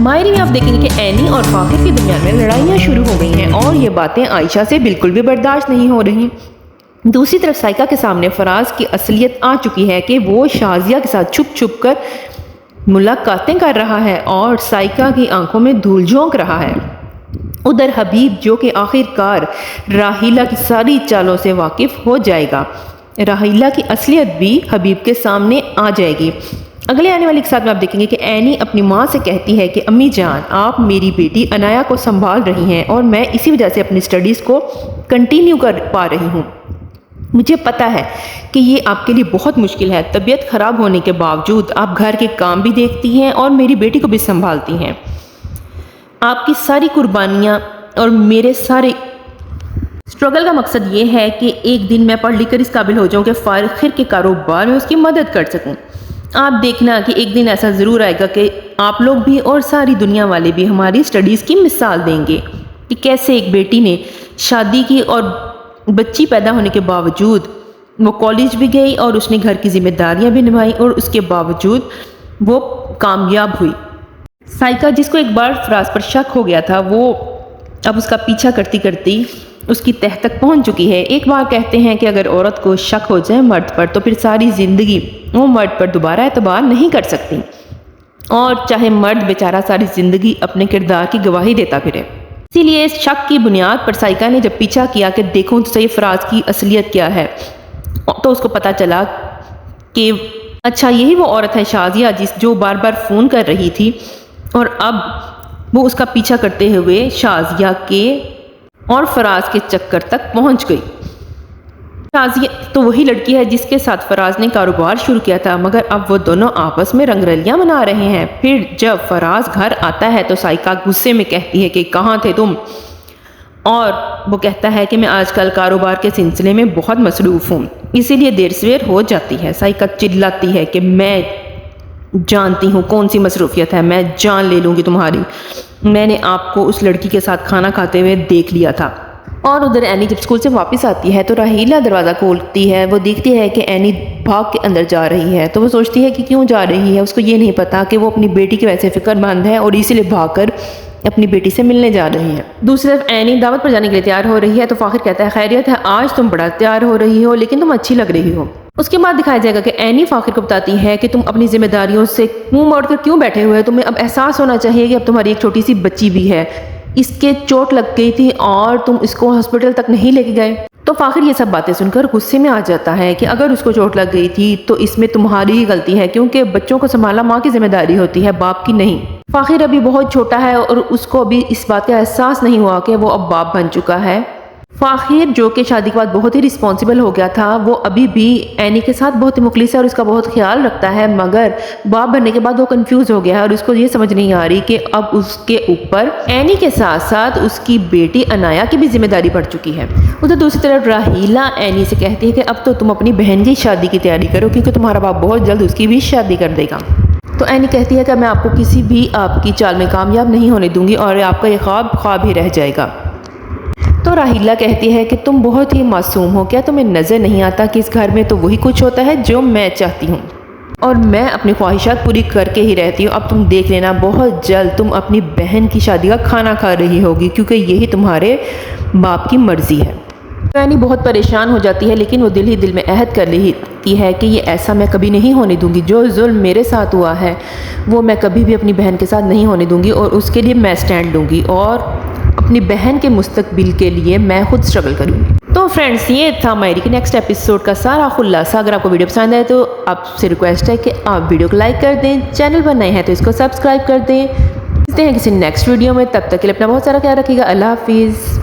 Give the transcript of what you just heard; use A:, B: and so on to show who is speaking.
A: ماہرین آپ دیکھیں گے کہ اینی اور فاخر کے درمیان میں لڑائیاں شروع ہو گئی ہیں اور یہ باتیں عائشہ سے بالکل بھی برداشت نہیں ہو رہی۔ دوسری طرف سائقہ کے سامنے فراز کی اصلیت آ چکی ہے کہ وہ شازیہ کے ساتھ چھپ چھپ کر ملاقاتیں کر رہا ہے اور سائقہ کی آنکھوں میں دھول جھونک رہا ہے۔ ادھر حبیب جو کہ آخر کار راحیلہ کی ساری چالوں سے واقف ہو جائے گا، راحیلہ کی اصلیت بھی حبیب کے سامنے آ جائے گی۔ اگلے آنے والی ساتھ میں آپ دیکھیں گے کہ اینی اپنی ماں سے کہتی ہے کہ امی جان آپ میری بیٹی انایا کو سنبھال رہی ہیں اور میں اسی وجہ سے اپنی سٹڈیز کو کنٹینیو کر پا رہی ہوں۔ مجھے پتہ ہے کہ یہ آپ کے لیے بہت مشکل ہے، طبیعت خراب ہونے کے باوجود آپ گھر کے کام بھی دیکھتی ہیں اور میری بیٹی کو بھی سنبھالتی ہیں۔ آپ کی ساری قربانیاں اور میرے سارے اسٹرگل کا مقصد یہ ہے کہ ایک دن میں پڑھ لکھ کر اس قابل ہو جاؤں کہ فاخر کے کاروبار میں اس کی مدد کر سکوں۔ آپ دیکھنا کہ ایک دن ایسا ضرور آئے گا کہ آپ لوگ بھی اور ساری دنیا والے بھی ہماری سٹڈیز کی مثال دیں گے کہ کیسے ایک بیٹی نے شادی کی اور بچی پیدا ہونے کے باوجود وہ کالج بھی گئی اور اس نے گھر کی ذمہ داریاں بھی نبھائی اور اس کے باوجود وہ کامیاب ہوئی۔ سائقہ جس کو ایک بار فراز پر شک ہو گیا تھا وہ اب اس کا پیچھا کرتی کرتی اس کی تہ تک پہنچ چکی ہے۔ ایک بار کہتے ہیں کہ اگر عورت کو شک ہو جائے مرد پر تو پھر ساری زندگی وہ مرد پر دوبارہ اعتبار نہیں کر سکتی، اور چاہے مرد بیچارہ ساری زندگی اپنے کردار کی گواہی دیتا پھرے۔ اسی لیے اس شک کی بنیاد پر سائقہ نے جب پیچھا کیا کہ دیکھوں تو صحیح فراز کی اصلیت کیا ہے، تو اس کو پتہ چلا کہ اچھا یہی وہ عورت ہے شازیہ جو بار بار فون کر رہی تھی، اور اب وہ اس کا پیچھا کرتے ہوئے شازیہ کے اور فراز کے چکر تک پہنچ گئی۔ شازیہ تو وہی لڑکی ہے جس کے ساتھ فراز نے کاروبار شروع کیا تھا، مگر اب وہ دونوں آپس میں رنگ رلیاں منا رہے ہیں۔ پھر جب فراز گھر آتا ہے تو سائقہ غصے میں کہتی ہے کہ کہاں تھے تم، اور وہ کہتا ہے کہ میں آج کل کاروبار کے سلسلے میں بہت مصروف ہوں، اسی لیے دیر سویر ہو جاتی ہے۔ سائقہ چلاتی ہے کہ میں جانتی ہوں کون سی مصروفیت ہے، میں جان لے لوں گی تمہاری، میں نے آپ کو اس لڑکی کے ساتھ کھانا کھاتے ہوئے دیکھ لیا تھا۔ اور ادھر اینی جب اسکول سے واپس آتی ہے تو راحیلہ دروازہ کھولتی ہے، وہ دیکھتی ہے کہ اینی بھاگ کے اندر جا رہی ہے، تو وہ سوچتی ہے کہ کیوں جا رہی ہے، اس کو یہ نہیں پتا کہ وہ اپنی بیٹی کی وجہ سے فکر مند ہے اور اسی لیے بھاگ کر اپنی بیٹی سے ملنے جا رہی ہے۔ دوسری طرف اینی دعوت پر جانے کے لیے تیار ہو رہی ہے تو فاخر کہتا ہے خیریت ہے، آج تم بڑا تیار ہو رہی ہو لیکن تم اچھی لگ رہی ہو۔ اس کے بعد دکھایا جائے گا کہ اینی فاخر کو بتاتی ہے کہ تم اپنی ذمہ داریوں سے منہ موڑ کر کیوں بیٹھے ہوئے، تمہیں اب احساس ہونا چاہیے کہ اب تمہاری ایک چھوٹی سی بچی بھی ہے، اس کے چوٹ لگ گئی تھی اور تم اس کو ہاسپٹل تک نہیں لے کے گئے۔ تو فاخر یہ سب باتیں سن کر غصے میں آ جاتا ہے کہ اگر اس کو چوٹ لگ گئی تھی تو اس میں تمہاری ہی غلطی ہے، کیونکہ بچوں کو سنبھالنا ماں کی ذمہ داری ہوتی ہے، باپ کی نہیں۔ فاخر ابھی بہت چھوٹا ہے اور اس کو ابھی اس بات کا احساس نہیں ہوا کہ وہ اب باپ بن چکا ہے۔ فاخر جو کہ شادی کے بعد بہت ہی رسپانسبل ہو گیا تھا، وہ ابھی بھی اینی کے ساتھ بہت ہی مخلص ہے اور اس کا بہت خیال رکھتا ہے، مگر باپ بننے کے بعد وہ کنفیوز ہو گیا ہے اور اس کو یہ سمجھ نہیں آ رہی کہ اب اس کے اوپر اینی کے ساتھ ساتھ اس کی بیٹی انایا کی بھی ذمہ داری پڑ چکی ہے۔ ادھر دوسری طرف راحیلہ اینی سے کہتی ہے کہ اب تو تم اپنی بہن کی شادی کی تیاری کرو کیونکہ تمہارا باپ بہت جلد اس کی بھی شادی کر دے گا۔ تو اینی کہتی ہے کہ میں آپ کو کسی بھی آپ کی چال میں کامیاب نہیں ہونے دوں گی اور آپ کا یہ خواب ہی رہ جائے گا۔ تو راحیلہ کہتی ہے کہ تم بہت ہی معصوم ہو، کیا تمہیں نظر نہیں آتا کہ اس گھر میں تو وہی کچھ ہوتا ہے جو میں چاہتی ہوں اور میں اپنی خواہشات پوری کر کے ہی رہتی ہوں، اب تم دیکھ لینا بہت جلد تم اپنی بہن کی شادی کا کھانا کھا رہی ہوگی کیونکہ یہی تمہارے باپ کی مرضی ہے۔ اینی بہت پریشان ہو جاتی ہے لیکن وہ دل ہی دل میں عہد کر لیتی ہے کہ یہ ایسا میں کبھی نہیں ہونے دوں گی، جو ظلم میرے ساتھ ہوا ہے وہ میں کبھی بھی اپنی بہن کے ساتھ نہیں ہونے دوں گی اور اس کے لیے میں سٹینڈ لوں گی اور اپنی بہن کے مستقبل کے لیے میں خود سٹرگل کروں گی۔ تو فرینڈز یہ تھا مائری کے نیکسٹ ایپیسوڈ کا سارا خلاصہ۔ اگر آپ کو ویڈیو پسند آئے تو آپ سے ریکویسٹ ہے کہ آپ ویڈیو کو لائک کر دیں، چینل پر نئے ہیں تو اس کو سبسکرائب کر دیں۔ ملتے ہیں کسی نیکسٹ ویڈیو میں، تب تک کے لیے اپنا بہت سارا خیال رکھیے گا۔ اللہ حافظ۔